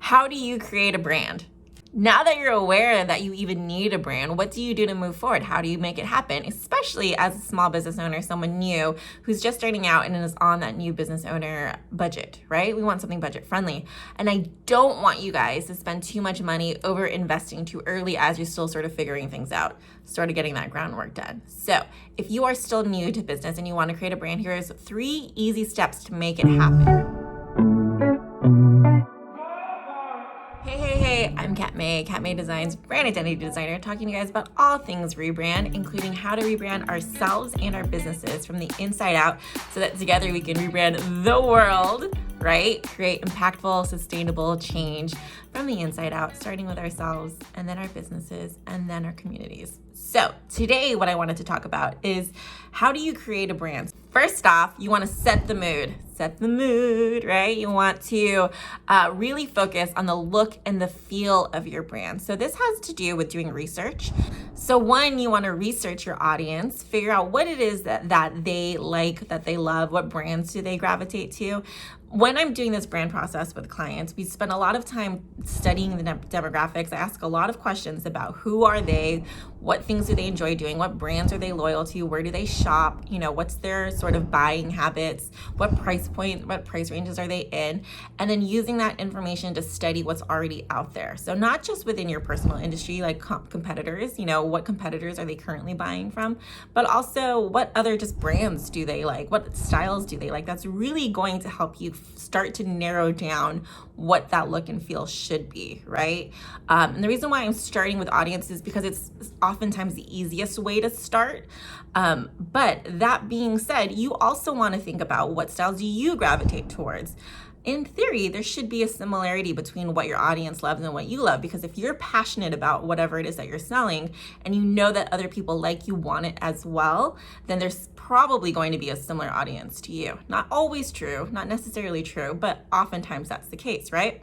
How do you create a brand? Now that you're aware that you even need a brand, what do you do to move forward? How do you make it happen? Especially as a small business owner, someone new who's just starting out and is on that new business owner budget, right? We want something budget friendly. And I don't want you guys to spend too much money over investing too early as you're still sort of figuring things out, sort of getting that groundwork done. So if you are still new to business and you want to create a brand, here's 3 easy steps to make it happen. Hey, I'm Kat May Designs, brand identity designer, talking to you guys about all things rebrand, including how to rebrand ourselves and our businesses from the inside out so that together we can rebrand the world, right? Create impactful, sustainable change from the inside out, starting with ourselves and then our businesses and then our communities. So today what I wanted to talk about is how do you create a brand? First off, you want to set the mood, right? You want to really focus on the look and the feel of your brand. So this has to do with doing research. So one, you want to research your audience, figure out what it is that they like, that they love, what brands do they gravitate to. When I'm doing this brand process with clients, we spend a lot of time studying the demographics. I ask a lot of questions about who are they, what things do they enjoy doing, what brands are they loyal to, where do they shop, what's their sort of buying habits, what price point, what price ranges are they in, and then using that information to study what's already out there. So not just within your personal industry, like competitors, what competitors are they currently buying from, but also what other just brands do they like, what styles do they like. That's really going to help you start to narrow down what that look and feel should be, right? And the reason why I'm starting with audience is because it's oftentimes the easiest way to start. But that being said, you also want to think about what styles do you gravitate towards. In theory, there should be a similarity between what your audience loves and what you love, because if you're passionate about whatever it is that you're selling and you know that other people like you want it as well, then there's probably going to be a similar audience to you. Not always true, not necessarily true, but oftentimes that's the case, right?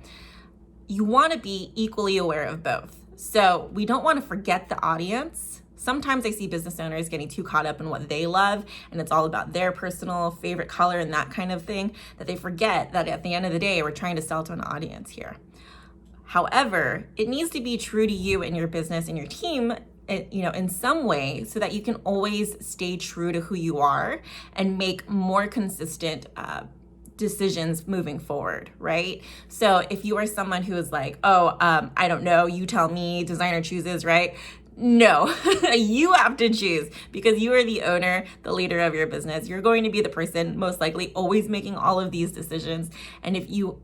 You want to be equally aware of both. So we don't want to forget the audience. Sometimes I see business owners getting too caught up in what they love and it's all about their personal favorite color and that kind of thing, that they forget that at the end of the day, we're trying to sell to an audience here. However, it needs to be true to you and your business and your team, in some way, so that you can always stay true to who you are and make more consistent decisions moving forward, right? So if you are someone who is like, I don't know, you tell me, designer chooses, right? No, you have to choose, because you are the owner, the leader of your business. You're going to be the person most likely always making all of these decisions. And if you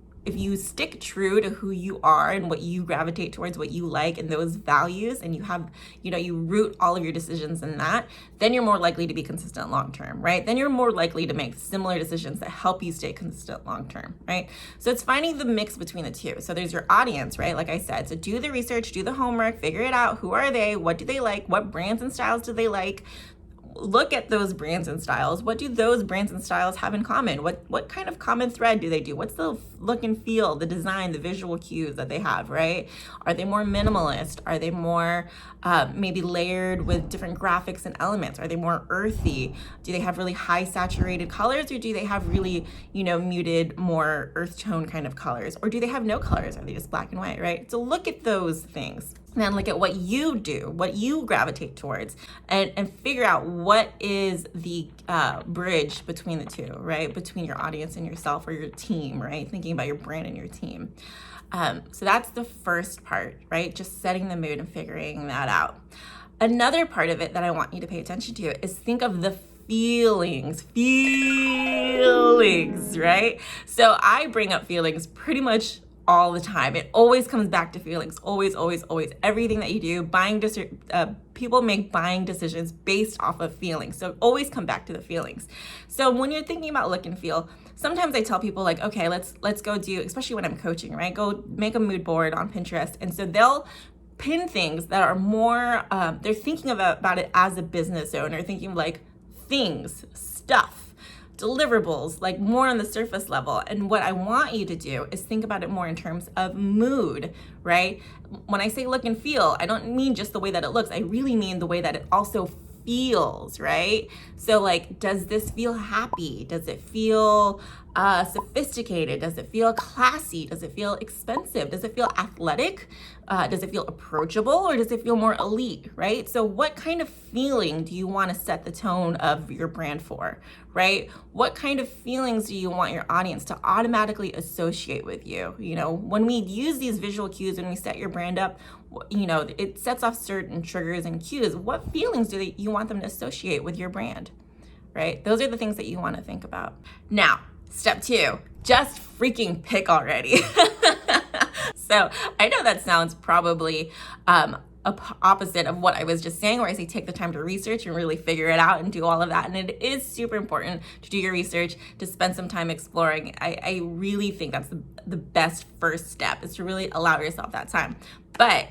stick true to who you are and what you gravitate towards, what you like and those values, and you have, you root all of your decisions in that, then you're more likely to be consistent long-term, right? Then you're more likely to make similar decisions that help you stay consistent long-term, right? So it's finding the mix between the two. So there's your audience, right? Like I said, so do the research, do the homework, figure it out. Who are they? What do they like? What brands and styles do they like? Look at those brands and styles. What do those brands and styles have in common? What kind of common thread do they do? What's the look and feel, the design, the visual cues that they have, right? Are they more minimalist? Are they more maybe layered with different graphics and elements? Are they more earthy? Do they have really high saturated colors, or do they have really, muted, more earth tone kind of colors? Or do they have no colors? Are they just black and white, right? So look at those things. And then look at what you do, what you gravitate towards, and figure out what is the bridge between the two, right? Between your audience and yourself, or your team, right? Thinking about your brand and your team. So that's the first part, right? Just setting the mood and figuring that out. Another part of it that I want you to pay attention to is think of the feelings, right? So I bring up feelings pretty much all the time. It always comes back to feelings. Always, always, always. Everything that you do, people make buying decisions based off of feelings. So always come back to the feelings. So when you're thinking about look and feel, sometimes I tell people like, okay, let's go do, especially when I'm coaching, right? Go make a mood board on Pinterest. And so they'll pin things that are more, they're thinking about it as a business owner, thinking like things, stuff, deliverables, like more on the surface level. And what I want you to do is think about it more in terms of mood, right? When I say look and feel, I don't mean just the way that it looks. I really mean the way that it also feels, right? So like, does this feel happy? Does it feel sophisticated? Does it feel classy? Does it feel expensive? Does it feel athletic? Does it feel approachable, or does it feel more elite, right? So what kind of feeling do you want to set the tone of your brand for, right? What kind of feelings do you want your audience to automatically associate with you? You know, when we use these visual cues, when we set your brand up, you know, it sets off certain triggers and cues. What feelings do you want them to associate with your brand, right? Those are the things that you want to think about. Now, step 2, just freaking pick already. So I know that sounds probably opposite of what I was just saying, where I say take the time to research and really figure it out and do all of that. And it is super important to do your research, to spend some time exploring. I really think that's the best first step, is to really allow yourself that time. But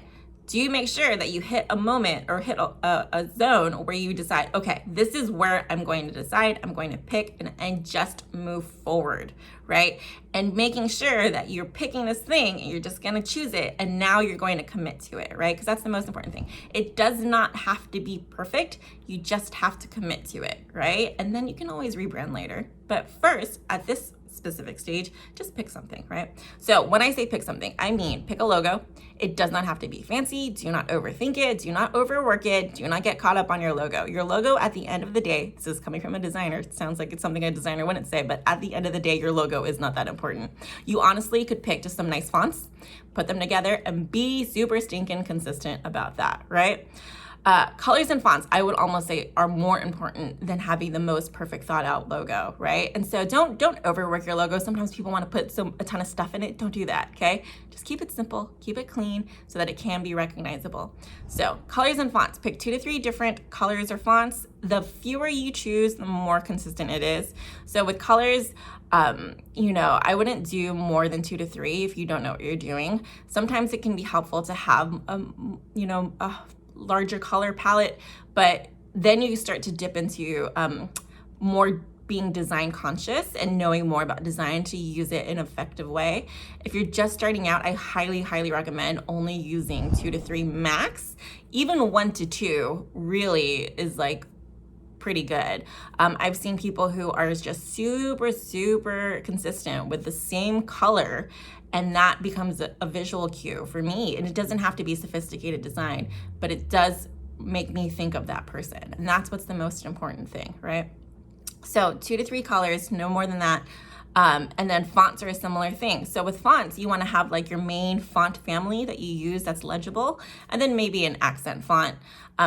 do you make sure that you hit a moment or hit a zone where you decide, okay, this is where I'm going to decide, I'm going to pick and just move forward, right? And making sure that you're picking this thing and you're just gonna choose it, and now you're going to commit to it, right? Because that's the most important thing. It does not have to be perfect, you just have to commit to it, right? And then you can always rebrand later. But first, at this specific stage, just pick something, right? So when I say pick something, I mean pick a logo. It does not have to be fancy. Do not overthink it. Do not overwork it. Do not get caught up on your logo. Your logo, at the end of the day, this is coming from a designer. It sounds like it's something a designer wouldn't say, but at the end of the day, your logo is not that important. You honestly could pick just some nice fonts, put them together, and be super stinking consistent about that, right? Colors and fonts, I would almost say, are more important than having the most perfect thought out logo, right? And so don't overwork your logo. Sometimes people want to put a ton of stuff in it. Don't do that, okay? Just keep it simple, keep it clean so that it can be recognizable. So colors and fonts, pick 2 to 3 different colors or fonts. The fewer you choose, the more consistent it is. So with colors, you know, I wouldn't do more than 2 to 3 if you don't know what you're doing. Sometimes it can be helpful to have, you know, a larger color palette, but then you start to dip into more being design conscious and knowing more about design to use it in an effective way. If you're just starting out, I highly recommend only using 2 to 3 max. Even 1 to 2 really is like pretty good. I've seen people who are just super consistent with the same color, and that becomes a visual cue for me. And it doesn't have to be sophisticated design, but it does make me think of that person. And that's what's the most important thing, right? So 2 to 3 colors, no more than that. And then fonts are a similar thing. So with fonts, you want to have like your main font family that you use that's legible, and then maybe an accent font.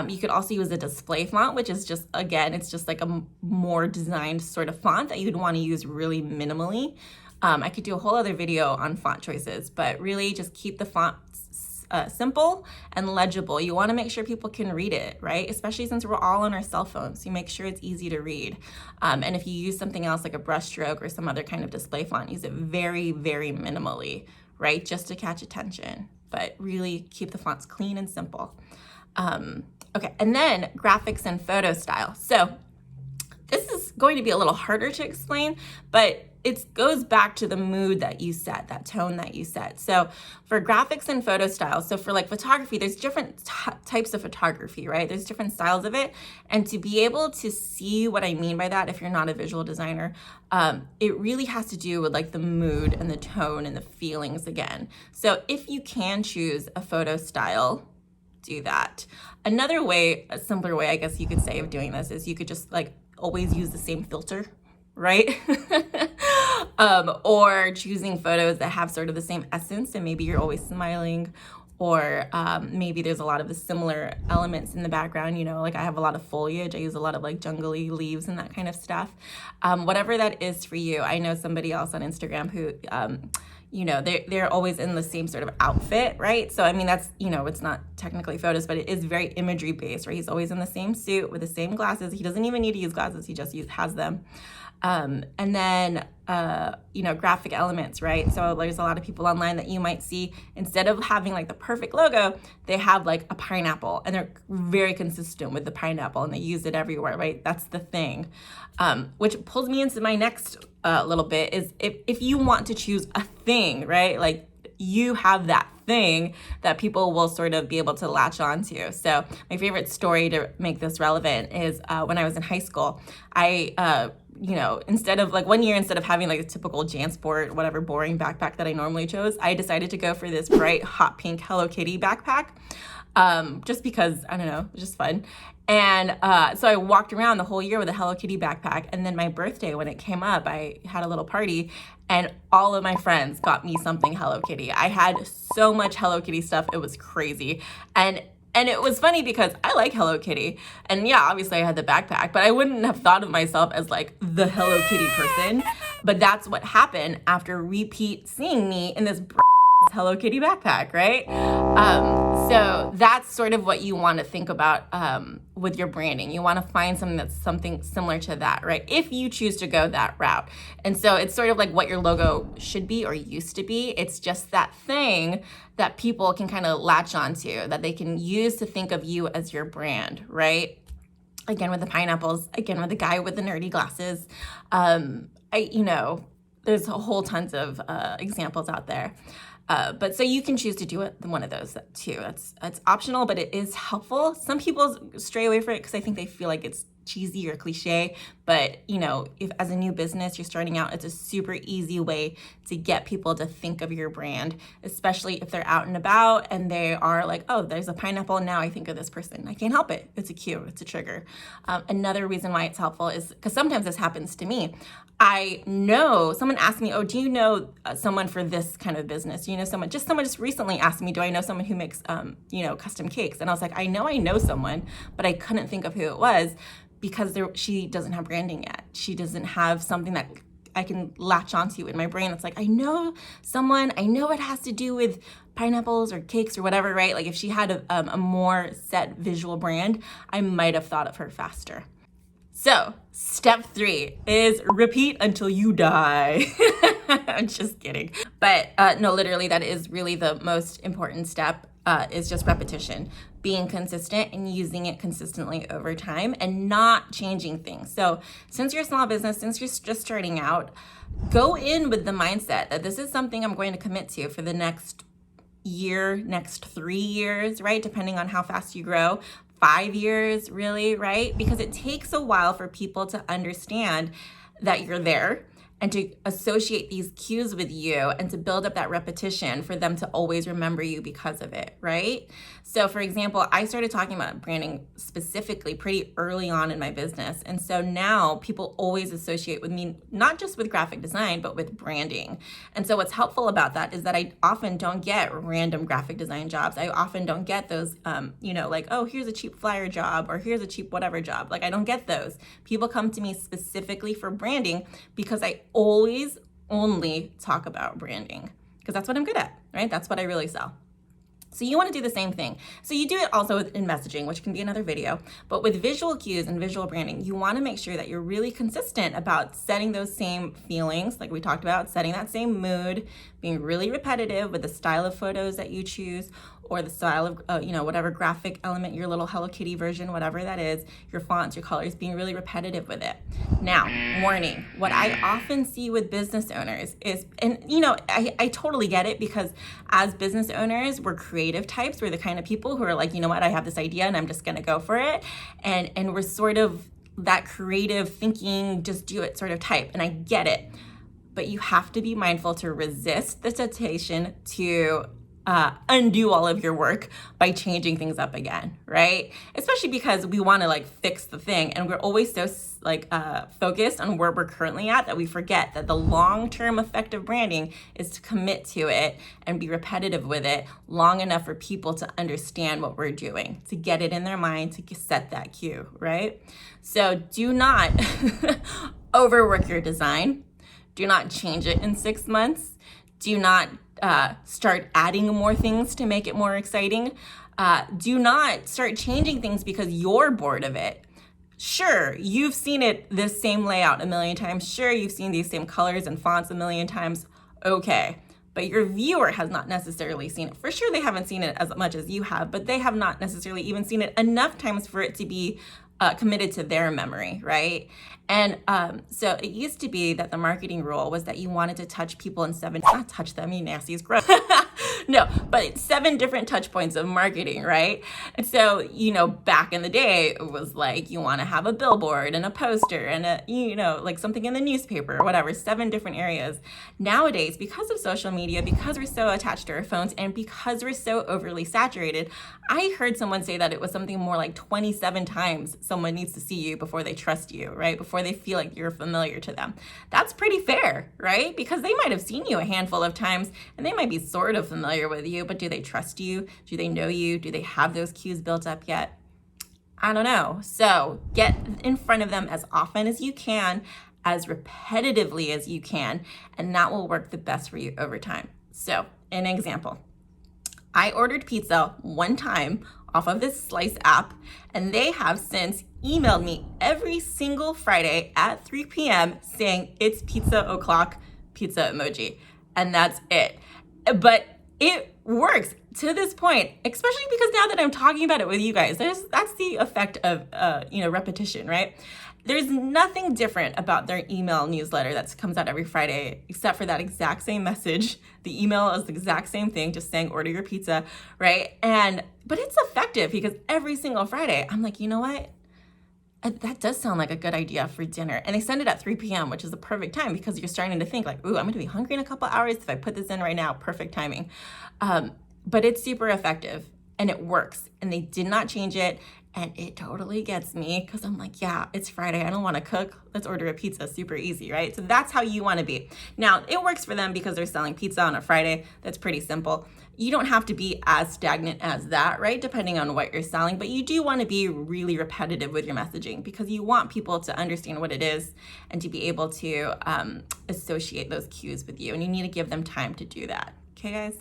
You could also use a display font, which is just, again, it's just like a more designed sort of font that you'd want to use really minimally. I could do a whole other video on font choices, but really just keep the fonts simple and legible. You want to make sure people can read it, right? Especially since we're all on our cell phones. You make sure it's easy to read. And if you use something else like a brushstroke or some other kind of display font, use it very minimally, right? Just to catch attention, but really keep the fonts clean and simple. Okay, and then graphics and photo style. So this is going to be a little harder to explain, but it goes back to the mood that you set, that tone that you set. So for graphics and photo styles, so for like photography, there's different types of photography, right? There's different styles of it. And to be able to see what I mean by that, if you're not a visual designer, it really has to do with like the mood and the tone and the feelings again. So if you can choose a photo style, do that. Another way, a simpler way, I guess you could say, of doing this is you could just like always use the same filter, right? Or choosing photos that have sort of the same essence, and maybe you're always smiling, or maybe there's a lot of the similar elements in the background, you know, like I have a lot of foliage, I use a lot of like jungly leaves and that kind of stuff. Whatever that is for you. I know somebody else on Instagram who, you know, they're always in the same sort of outfit, right? So, I mean, that's, you know, it's not technically photos, but it is very imagery based, right? He's always in the same suit with the same glasses. He doesn't even need to use glasses. He just has them. And then, you know, graphic elements, right? So there's a lot of people online that you might see, instead of having like the perfect logo, they have like a pineapple, and they're very consistent with the pineapple, and they use it everywhere, right? That's the thing. Which pulls me into my next little bit is if you want to choose a thing, right? Like you have that thing that people will sort of be able to latch onto. So my favorite story to make this relevant is when I was in high school, I you know, instead of like 1 year, instead of having like a typical JanSport, whatever boring backpack that I normally chose, I decided to go for this bright hot pink Hello Kitty backpack. Just because, I don't know, it was just fun. And so I walked around the whole year with a Hello Kitty backpack. And then my birthday, when it came up, I had a little party and all of my friends got me something Hello Kitty. I had so much Hello Kitty stuff. It was crazy. And it was funny because I like Hello Kitty. And yeah, obviously I had the backpack, but I wouldn't have thought of myself as like the Hello Kitty person. But that's what happened after repeat seeing me in this Hello Kitty backpack, right? So that's sort of what you want to think about with your branding. You want to find something that's something similar to that, right? If you choose to go that route. And so it's sort of like what your logo should be or used to be. It's just that thing that people can kind of latch onto, that they can use to think of you as your brand, right? Again, with the pineapples, again, with the guy with the nerdy glasses. There's a whole tons of examples out there. But so you can choose to do it, one of those too. It's optional, but it is helpful. Some people stray away from it because I think they feel like it's cheesy or cliche. But you know, if as a new business you're starting out, it's a super easy way to get people to think of your brand, especially if they're out and about and they are like, oh, there's a pineapple, now I think of this person. I can't help it. It's a cue. It's a trigger. Another reason why it's helpful is because sometimes this happens to me. I know someone asked me, oh, do you know someone for this kind of business? Do you know someone just recently asked me, do I know someone who makes, custom cakes? And I was like, I know someone, but I couldn't think of who it was because she doesn't have branding yet. She doesn't have something that I can latch onto in my brain. It's like, I know someone, I know it has to do with pineapples or cakes or whatever, right? Like if she had a more set visual brand, I might have thought of her faster. So step 3 is repeat until you die. I'm just kidding. But no, literally that is really the most important step, is just repetition, being consistent and using it consistently over time and not changing things. So since you're a small business, since you're just starting out, go in with the mindset that this is something I'm going to commit to for the next year, next 3 years, right? Depending on how fast you grow. 5 years, really, right? Because it takes a while for people to understand that you're there and to associate these cues with you and to build up that repetition for them to always remember you because of it, right? So for example, I started talking about branding specifically pretty early on in my business. And so now people always associate with me, not just with graphic design, but with branding. And so what's helpful about that is that I often don't get random graphic design jobs. I often don't get those, like, oh, here's a cheap flyer job or here's a cheap whatever job. Like I don't get those. People come to me specifically for branding because I always only talk about branding because that's what I'm good at, right? That's what I really sell. So you want to do the same thing. So you do it also in messaging, which can be another video, but with visual cues and visual branding, you want to make sure that you're really consistent about setting those same feelings, like we talked about, setting that same mood, being really repetitive with the style of photos that you choose or the style of, whatever graphic element, your little Hello Kitty version, whatever that is, your fonts, your colors, being really repetitive with it. Now, warning, what I often see with business owners is, and I totally get it because as business owners, we're creative types. We're the kind of people who are like, you know what, I have this idea and I'm just gonna go for it. And we're sort of that creative thinking, just do it sort of type. And I get it, but you have to be mindful to resist the temptation to undo all of your work by changing things up again, right? Especially because we want to fix the thing, and we're always so focused on where we're currently at that we forget that the long-term effect of branding is to commit to it and be repetitive with it long enough for people to understand what we're doing, to get it in their mind, to set that cue, right? So do not overwork your design. Do not change it in 6 months. Do not start adding more things to make it more exciting. Do not start changing things because you're bored of it. Sure, you've seen it this same layout a million times. Sure, you've seen these same colors and fonts a million times. Okay, but your viewer has not necessarily seen it. For sure, they haven't seen it as much as you have, but they have not necessarily even seen it enough times for it to be committed to their memory, right? And so it used to be that the marketing rule was that you wanted to touch people in 7, not touch them, you nasty, is gross. No, but 7 different touch points of marketing, right? And so, back in the day, it was like you want to have a billboard and a poster and like something in the newspaper or whatever, 7 different areas. Nowadays, because of social media, because we're so attached to our phones, and because we're so overly saturated, I heard someone say that it was something more like 27 times someone needs to see you before they trust you, right? Before they feel like you're familiar to them. That's pretty fair, right? Because they might have seen you a handful of times and they might be sort of familiar with you, but do they trust you? Do they know you? Do they have those cues built up yet? I don't know. So get in front of them as often as you can, as repetitively as you can, and that will work the best for you over time. So an example, I ordered pizza one time off of this Slice app, and they have since emailed me every single Friday at 3 p.m. saying it's pizza o'clock, pizza emoji, and that's it. But it works to this point, especially because now that I'm talking about it with you guys, that's the effect of repetition, right? There's nothing different about their email newsletter that comes out every Friday, except for that exact same message. The email is the exact same thing, just saying order your pizza, right? But it's effective because every single Friday, I'm like, you know what? That does sound like a good idea for dinner. And they send it at 3 p.m., which is the perfect time because you're starting to think like, ooh, I'm going to be hungry in a couple hours. If I put this in right now, perfect timing. But it's super effective and it works. And they did not change it. And it totally gets me because I'm like, yeah, it's Friday. I don't want to cook. Let's order a pizza. Super easy, right? So that's how you want to be. Now, it works for them because they're selling pizza on a Friday. That's pretty simple. You don't have to be as stagnant as that, right? Depending on what you're selling, but you do want to be really repetitive with your messaging because you want people to understand what it is and to be able to associate those cues with you. And you need to give them time to do that. Okay, guys?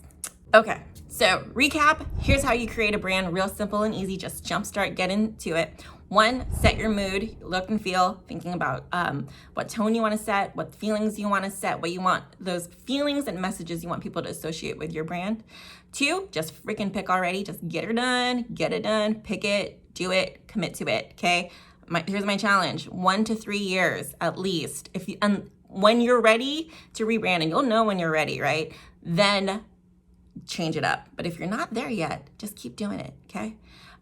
Okay, so recap, here's how you create a brand, real simple and easy, just jumpstart, get into it. 1, set your mood, look and feel, thinking about what tone you want to set, what feelings you want to set, what you want, those feelings and messages you want people to associate with your brand. 2, just freaking pick already, just get it done, pick it, do it, commit to it, okay? Here's my challenge, 1 to 3 years at least. When you're ready to rebrand, and you'll know when you're ready, right? Then change it up. But if you're not there yet, just keep doing it, okay?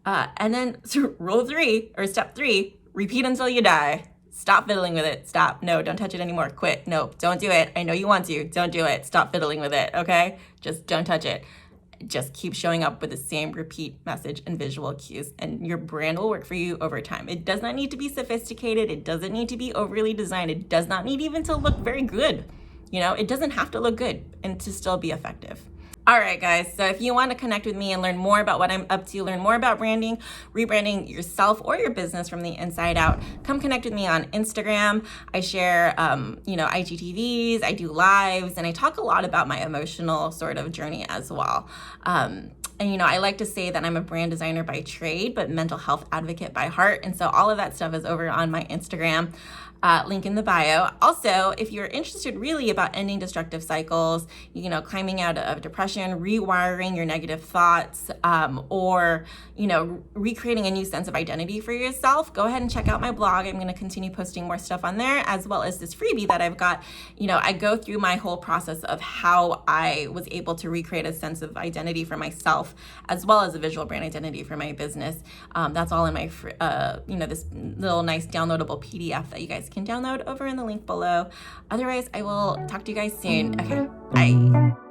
And then rule 3 or step 3, repeat until you die. Stop fiddling with it. Stop. No, don't touch it anymore. Quit. No, don't do it. I know you want to. Don't do it. Stop fiddling with it, okay? Just don't touch it. Just keep showing up with the same repeat message and visual cues, and your brand will work for you over time. It does not need to be sophisticated. It doesn't need to be overly designed. It does not need even to look very good. It doesn't have to look good and to still be effective. All right, guys, so if you want to connect with me and learn more about what I'm up to, learn more about branding, rebranding yourself or your business from the inside out, come connect with me on Instagram. I share, IGTVs, I do lives, and I talk a lot about my emotional sort of journey as well. And I like to say that I'm a brand designer by trade, but mental health advocate by heart. And so all of that stuff is over on my Instagram. Link in the bio. Also, if you're interested really about ending destructive cycles, climbing out of depression, rewiring your negative thoughts, or, recreating a new sense of identity for yourself, go ahead and check out my blog. I'm going to continue posting more stuff on there, as well as this freebie that I've got. I go through my whole process of how I was able to recreate a sense of identity for myself, as well as a visual brand identity for my business. That's all in my, this little nice downloadable PDF that you guys can download over in the link below. Otherwise, I will talk to you guys soon. Okay, bye.